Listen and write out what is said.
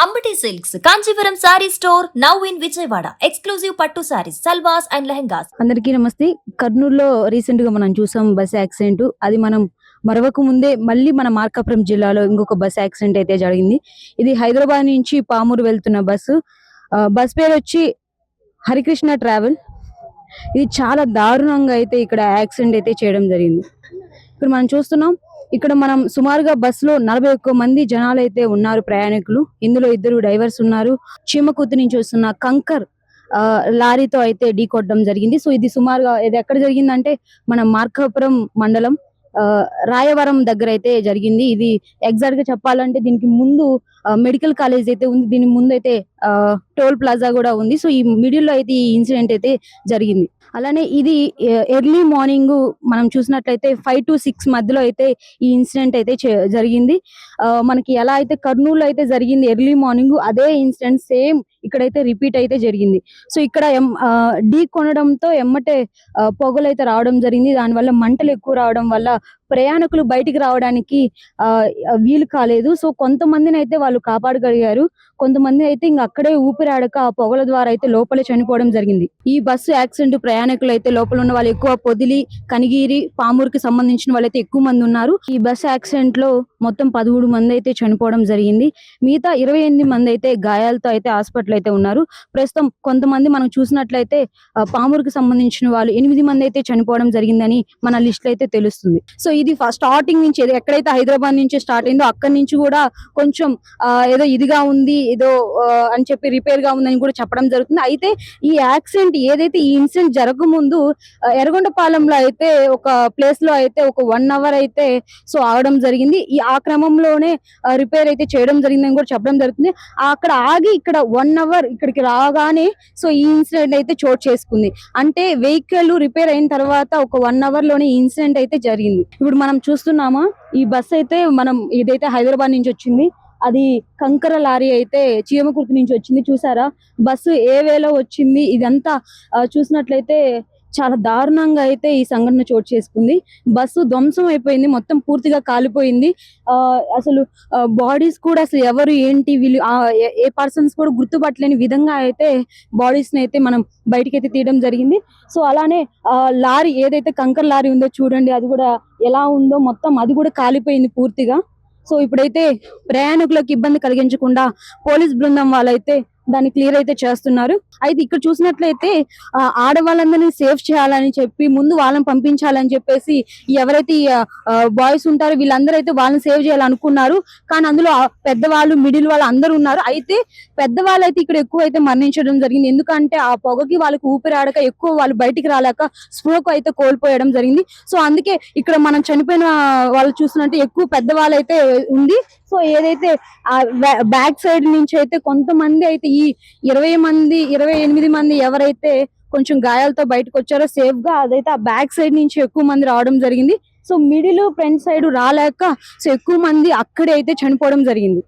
Ambati silks Kanchipuram sorry store now in Vijayawada. Exclusive పట్టు saris, సల్వాస్ and lehengas. అందరికీ నమస్తే. కర్నూలులో రీసెంట్ గా మనం చూసాం బస్ యాక్సిడెంట్. అది మనం మరవక ముందే మళ్ళీ మన మార్కాపురం జిల్లాలో ఇంకొక బస్ యాక్సిడెంట్ అయితే జరిగింది. ఇది హైదరాబాద్ నుంచి పామూరు వెళ్తున్న బస్సు. బస్ పేరు వచ్చి హరికృష్ణ ట్రావెల్. ఇది చాలా దారుణంగా అయితే ఇక్కడ యాక్సిడెంట్ అయితే చేయడం జరిగింది. ఇప్పుడు మనం చూస్తున్నాం, ఇక్కడ మనం సుమారుగా బస్సులో 41 మంది జనాలు అయితే ఉన్నారు, ప్రయాణికులు. ఇందులో 2 డ్రైవర్స్ ఉన్నారు. చీమకుర్తి నుంచి వస్తున్న కంకర్ లారీతో అయితే ఢీ కొట్టడం జరిగింది. సో ఇది సుమారుగా ఇది ఎక్కడ జరిగిందంటే మన మార్కాపురం మండలం రాయవరం దగ్గర అయితే జరిగింది. ఇది ఎగ్జాక్ట్ గా చెప్పాలంటే దీనికి ముందు మెడికల్ కాలేజ్ అయితే ఉంది. దీని ముందు అయితే టోల్ ప్లాజా కూడా ఉంది. సో ఈ మిడిల్ లో అయితే ఈ ఇన్సిడెంట్ అయితే జరిగింది. అలానే ఇది ఎర్లీ మార్నింగ్ మనం చూసినట్లయితే 5 to 6 మధ్యలో అయితే ఈ ఇన్సిడెంట్ అయితే జరిగింది. మనకి ఎలా అయితే కర్నూలు అయితే జరిగింది ఎర్లీ మార్నింగ్, అదే ఇన్సిడెంట్ సేమ్ ఇక్కడైతే రిపీట్ అయితే జరిగింది. సో ఇక్కడ ఢీ కొనడంతో ఎమ్మటే పొగలు అయితే రావడం జరిగింది. దానివల్ల మంటలు ఎక్కువ రావడం వల్ల ప్రయాణికులు బయటికి రావడానికి వీలు కాలేదు. సో కొంతమందిని అయితే వాళ్ళు కాపాడగలిగారు. కొంతమంది అయితే ఇంకా అక్కడే ఊపిరాడక ఆ పొగల ద్వారా అయితే లోపలే చనిపోవడం జరిగింది. ఈ బస్సు యాక్సిడెంట్ ప్రయాణికులు అయితే లోపల ఉన్న వాళ్ళు ఎక్కువ పొదిలి, కనిగిరి, పామూరుకి సంబంధించిన వాళ్ళైతే ఎక్కువ మంది ఉన్నారు. ఈ బస్సు యాక్సిడెంట్ లో మొత్తం 13 మంది అయితే చనిపోవడం జరిగింది. మిగతా 28 మంది అయితే గాయాలతో అయితే హాస్పిటల్ అయితే ఉన్నారు. ప్రస్తుతం కొంతమంది మనం చూసినట్లయితే పామూరుకి సంబంధించిన వాళ్ళు 8 మంది అయితే చనిపోవడం జరిగిందని మన లిస్ట్ అయితే తెలుస్తుంది. సో ఇది స్టార్టింగ్ నుంచి ఎక్కడైతే హైదరాబాద్ నుంచి స్టార్ట్ అయిందో అక్కడి నుంచి కూడా కొంచెం ఏదో ఇదిగా ఉంది, ఏదో అని చెప్పి రిపేర్ గా ఉందని కూడా చెప్పడం జరుగుతుంది. అయితే ఈ యాక్సిడెంట్ ఏదైతే ఈ ఇన్సిడెంట్ జరగకముందు ఎర్రగొండపాలెంలో అయితే ఒక ప్లేస్ లో అయితే ఒక 1 hour అయితే సో ఆగడం జరిగింది. ఆ క్రమంలోనే రిపేర్ అయితే చేయడం జరిగిందని కూడా చెప్పడం జరుగుతుంది. అక్కడ ఆగి ఇక్కడ 1 hour ఇక్కడికి రాగానే సో ఈ ఇన్సిడెంట్ అయితే చోటు చేసుకుంది. అంటే వెహికల్ రిపేర్ అయిన తర్వాత ఒక 1 hour లోనే ఈ ఇన్సిడెంట్ అయితే జరిగింది. ఇప్పుడు మనం చూస్తున్నామా, ఈ బస్ అయితే మనం ఇదైతే హైదరాబాద్ నుంచి వచ్చింది. అది కంకర లారీ అయితే చీమకుర్తి నుంచి వచ్చింది. చూసారా బస్సు ఏ వేలో వచ్చింది. ఇదంతా చూసినట్లయితే చాలా దారుణంగా అయితే ఈ సంఘటన చోటు చేసుకుంది. బస్సు ధ్వంసం అయిపోయింది, మొత్తం పూర్తిగా కాలిపోయింది. అసలు బాడీస్ కూడా అసలు ఎవరు ఏంటి వీళ్ళు ఏ పర్సన్స్ కూడా గుర్తుపట్టలేని విధంగా అయితే బాడీస్ ని అయితే మనం బయటికి అయితే తీయడం జరిగింది. సో అలానే లారీ ఏదైతే కంకర్ లారీ ఉందో చూడండి, అది కూడా ఎలా ఉందో మొత్తం అది కూడా కాలిపోయింది పూర్తిగా. సో ఇప్పుడైతే ప్రయాణికులకు ఇబ్బంది కలిగించకుండా పోలీస్ బృందం వాళ్ళైతే దాన్ని క్లియర్ అయితే చేస్తున్నారు. అయితే ఇక్కడ చూసినట్లయితే ఆడవాళ్ళందరినీ సేఫ్ చేయాలని చెప్పి ముందు వాళ్ళని పంపించాలని చెప్పేసి ఎవరైతే బాయ్స్ ఉంటారో వీళ్ళందరూ అయితే వాళ్ళని సేవ్ చేయాలనుకున్నారు. కానీ అందులో పెద్దవాళ్ళు, మిడిల్ వాళ్ళు అందరూ ఉన్నారు. అయితే పెద్దవాళ్ళు అయితే ఇక్కడ ఎక్కువ అయితే మరణించడం జరిగింది. ఎందుకంటే ఆ పొగకి వాళ్ళకి ఊపిరాడక ఎక్కువ వాళ్ళు బయటికి రాలేక స్మోక్ అయితే కోల్పోయడం జరిగింది. సో అందుకే ఇక్కడ మనం చనిపోయిన వాళ్ళు చూసినట్టు ఎక్కువ పెద్దవాళ్ళు అయితే ఉంది. సో ఏదైతే బ్యాక్ సైడ్ నుంచి అయితే కొంతమంది అయితే ఈ 28 మంది ఎవరైతే కొంచెం గాయాలతో బయటకు వచ్చారో సేఫ్ గా, అదైతే ఆ బ్యాక్ సైడ్ నుంచి ఎక్కువ మంది రావడం జరిగింది. సో మిడిల్ ఫ్రంట్ సైడ్ రాలేక సో ఎక్కువ మంది అక్కడే అయితే చనిపోవడం జరిగింది.